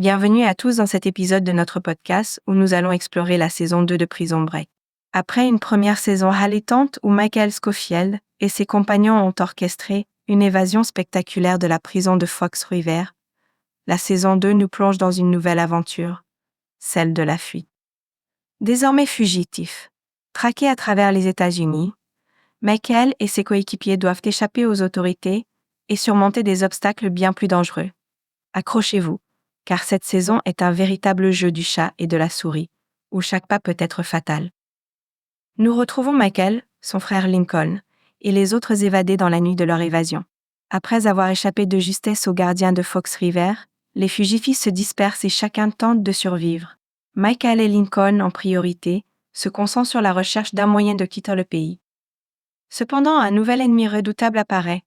Bienvenue à tous dans cet épisode de notre podcast où nous allons explorer la saison 2 de Prison Break. Après une première saison haletante où Michael Scofield et ses compagnons ont orchestré une évasion spectaculaire de la prison de Fox River, la saison 2 nous plonge dans une nouvelle aventure, celle de la fuite. Désormais fugitifs, traqués à travers les États-Unis, Michael et ses coéquipiers doivent échapper aux autorités et surmonter des obstacles bien plus dangereux. Accrochez-vous, car cette saison est un véritable jeu du chat et de la souris, où chaque pas peut être fatal. Nous retrouvons Michael, son frère Lincoln, et les autres évadés dans la nuit de leur évasion. Après avoir échappé de justesse aux gardiens de Fox River, les fugitifs se dispersent et chacun tente de survivre. Michael et Lincoln, en priorité, se concentrent sur la recherche d'un moyen de quitter le pays. Cependant, un nouvel ennemi redoutable apparaît.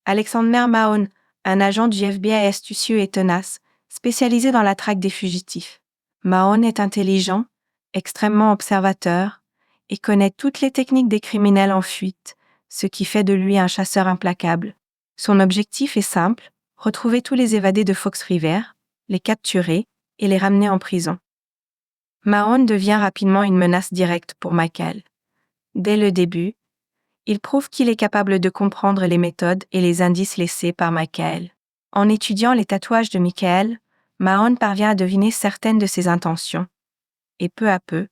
Alexander Mahone, un agent du FBI astucieux et tenace, spécialisé dans la traque des fugitifs. Mahone est intelligent, extrêmement observateur, et connaît toutes les techniques des criminels en fuite, ce qui fait de lui un chasseur implacable. Son objectif est simple, retrouver tous les évadés de Fox River, les capturer et les ramener en prison. Mahone devient rapidement une menace directe pour Michael. Dès le début, il prouve qu'il est capable de comprendre les méthodes et les indices laissés par Michael. En étudiant les tatouages de Michael, Mahone parvient à deviner certaines de ses intentions. Et peu à peu,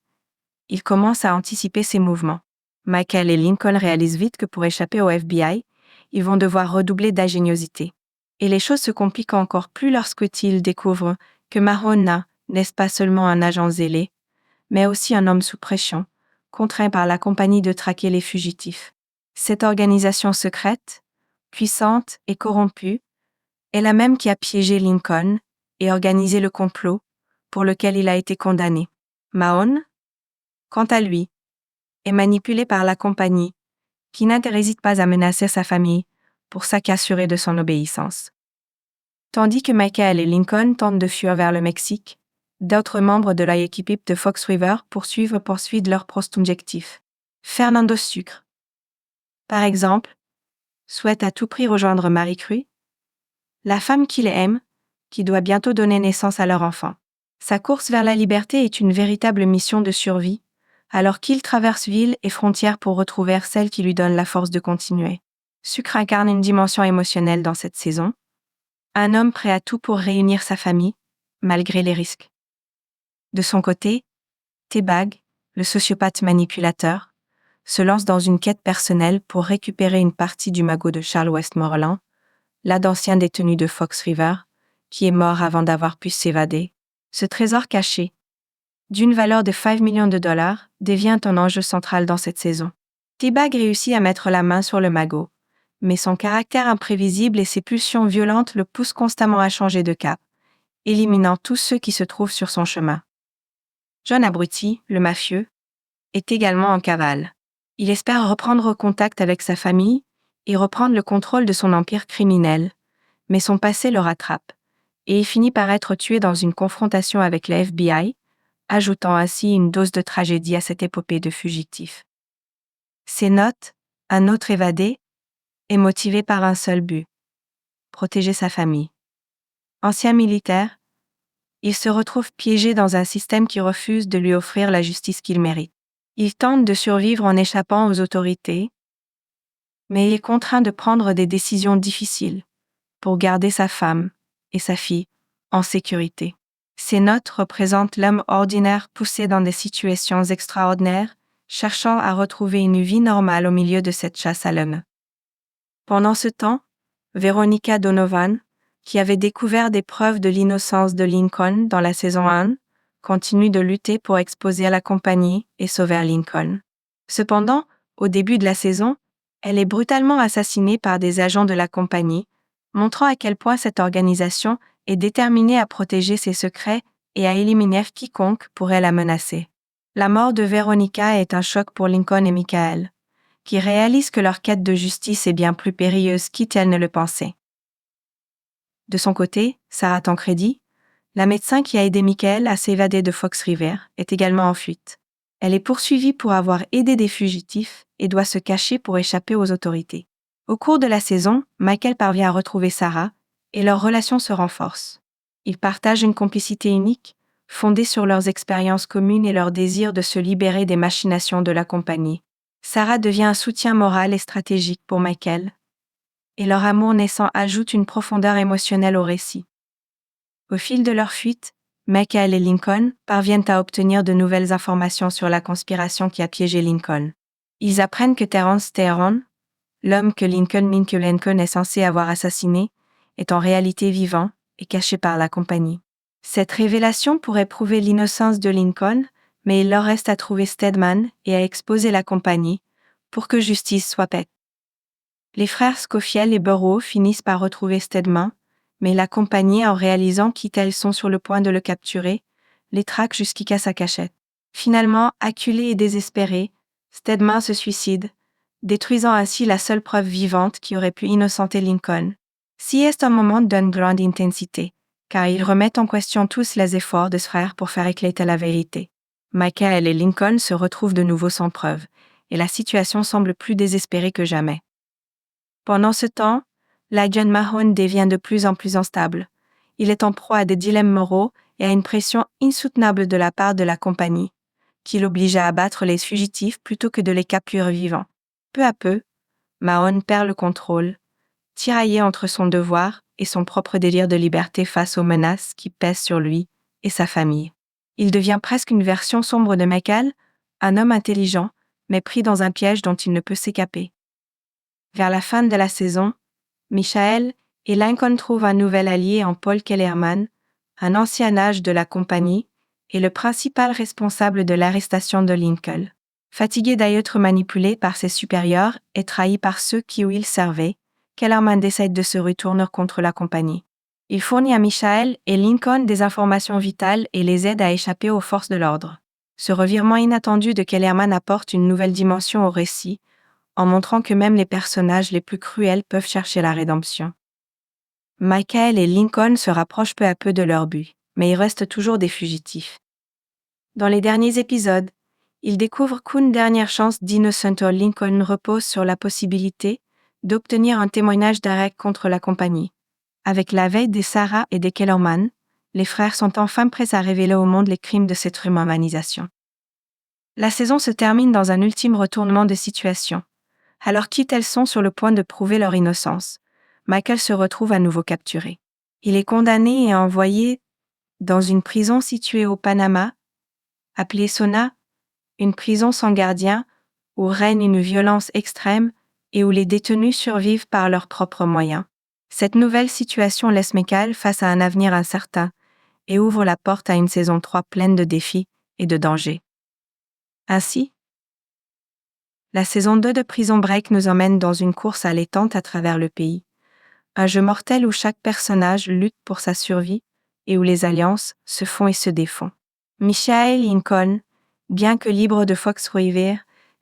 il commence à anticiper ses mouvements. Michael et Lincoln réalisent vite que pour échapper au FBI, ils vont devoir redoubler d'ingéniosité. Et les choses se compliquent encore plus lorsqu'ils découvrent que Mahone n'est pas seulement un agent zélé, mais aussi un homme sous pression, contraint par la compagnie de traquer les fugitifs. Cette organisation secrète, puissante et corrompue, est la même qui a piégé Lincoln et organisé le complot pour lequel il a été condamné. Mahone, quant à lui, est manipulé par la compagnie, qui n'hésite pas à menacer sa famille pour s'assurer de son obéissance. Tandis que Michael et Lincoln tentent de fuir vers le Mexique, d'autres membres de la équipe de Fox River poursuivent leur objectif. Fernando Sucre, par exemple, souhaite à tout prix rejoindre Marie Cruz, la femme qu'il aime, qui doit bientôt donner naissance à leur enfant. Sa course vers la liberté est une véritable mission de survie, alors qu'il traverse ville et frontières pour retrouver celle qui lui donne la force de continuer. Sucre incarne une dimension émotionnelle dans cette saison, un homme prêt à tout pour réunir sa famille, malgré les risques. De son côté, T-Bag, le sociopathe manipulateur, se lance dans une quête personnelle pour récupérer une partie du magot de Charles Westmoreland, l'un d'ancien détenu de Fox River, qui est mort avant d'avoir pu s'évader. Ce trésor caché, d'une valeur de 5 millions de dollars, devient un enjeu central dans cette saison. T-Bag réussit à mettre la main sur le magot, mais son caractère imprévisible et ses pulsions violentes le poussent constamment à changer de cap, éliminant tous ceux qui se trouvent sur son chemin. John Abruti, le mafieux, est également en cavale. Il espère reprendre contact avec sa famille et reprendre le contrôle de son empire criminel, mais son passé le rattrape, et il finit par être tué dans une confrontation avec le FBI, ajoutant ainsi une dose de tragédie à cette épopée de fugitifs. Ses notes, un autre évadé, est motivé par un seul but: protéger sa famille. Ancien militaire, il se retrouve piégé dans un système qui refuse de lui offrir la justice qu'il mérite. Il tente de survivre en échappant aux autorités, mais il est contraint de prendre des décisions difficiles pour garder sa femme et sa fille en sécurité. Ces notes représentent l'homme ordinaire poussé dans des situations extraordinaires, cherchant à retrouver une vie normale au milieu de cette chasse à l'homme. Pendant ce temps, Veronica Donovan, qui avait découvert des preuves de l'innocence de Lincoln dans la saison 1, continue de lutter pour exposer la compagnie et sauver Lincoln. Cependant, au début de la saison, elle est brutalement assassinée par des agents de la compagnie, montrant à quel point cette organisation est déterminée à protéger ses secrets et à éliminer quiconque pourrait la menacer. La mort de Veronica est un choc pour Lincoln et Michael, qui réalisent que leur quête de justice est bien plus périlleuse qu'ils ne le pensaient. De son côté, Sarah Tancredi, la médecin qui a aidé Michael à s'évader de Fox River, est également en fuite. Elle est poursuivie pour avoir aidé des fugitifs et doit se cacher pour échapper aux autorités. Au cours de la saison, Michael parvient à retrouver Sarah et leur relation se renforce. Ils partagent une complicité unique, fondée sur leurs expériences communes et leur désir de se libérer des machinations de la compagnie. Sarah devient un soutien moral et stratégique pour Michael, et leur amour naissant ajoute une profondeur émotionnelle au récit. Au fil de leur fuite, Michael et Lincoln parviennent à obtenir de nouvelles informations sur la conspiration qui a piégé Lincoln. Ils apprennent que Terence Tehran, l'homme que Lincoln est censé avoir assassiné, est en réalité vivant et caché par la compagnie. Cette révélation pourrait prouver l'innocence de Lincoln, mais il leur reste à trouver Stedman et à exposer la compagnie pour que justice soit faite. Les frères Scofield et Burrow finissent par retrouver Stedman, mais la compagnie, en réalisant qu'ils sont sur le point de le capturer, les traque jusqu'à sa cachette. Finalement, acculé et désespéré, Stedman se suicide, détruisant ainsi la seule preuve vivante qui aurait pu innocenter Lincoln. Si est un moment d'une grande intensité, car ils remettent en question tous les efforts des frères pour faire éclater la vérité. Michael et Lincoln se retrouvent de nouveau sans preuve, et la situation semble plus désespérée que jamais. Pendant ce temps, l'agent Mahone devient de plus en plus instable. Il est en proie à des dilemmes moraux et à une pression insoutenable de la part de la compagnie, qui l'oblige à abattre les fugitifs plutôt que de les capturer vivants. Peu à peu, Mahone perd le contrôle, tiraillé entre son devoir et son propre désir de liberté face aux menaces qui pèsent sur lui et sa famille. Il devient presque une version sombre de Michael, un homme intelligent, mais pris dans un piège dont il ne peut s'échapper. Vers la fin de la saison, Michael et Lincoln trouvent un nouvel allié en Paul Kellerman, un ancien âge de la compagnie, et le principal responsable de l'arrestation de Lincoln. Fatigué d'être manipulé par ses supérieurs et trahi par ceux où il servait, Kellerman décide de se retourner contre la compagnie. Il fournit à Michael et Lincoln des informations vitales et les aide à échapper aux forces de l'ordre. Ce revirement inattendu de Kellerman apporte une nouvelle dimension au récit, en montrant que même les personnages les plus cruels peuvent chercher la rédemption. Michael et Lincoln se rapprochent peu à peu de leur but, mais ils restent toujours des fugitifs. Dans les derniers épisodes, ils découvrent qu'une dernière chance d'Innocenter Lincoln repose sur la possibilité d'obtenir un témoignage d'arrêt contre la compagnie. Avec la veille des Sarah et des Kellerman, les frères sont enfin prêts à révéler au monde les crimes de cette humanisation. La saison se termine dans un ultime retournement de situation. Alors qu'ils sont sur le point de prouver leur innocence, Michael se retrouve à nouveau capturé. Il est condamné et envoyé dans une prison située au Panama, appelée Sona, une prison sans gardien, où règne une violence extrême et où les détenus survivent par leurs propres moyens. Cette nouvelle situation laisse Michael face à un avenir incertain et ouvre la porte à une saison 3 pleine de défis et de dangers. Ainsi, la saison 2 de Prison Break nous emmène dans une course allaitante à travers le pays. Un jeu mortel où chaque personnage lutte pour sa survie et où les alliances se font et se défont. Michael et Lincoln, bien que libres de Fox River,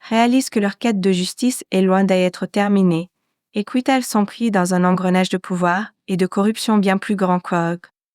réalisent que leur quête de justice est loin d'être terminée et qu'ils sont pris dans un engrenage de pouvoir et de corruption bien plus grand qu'eux.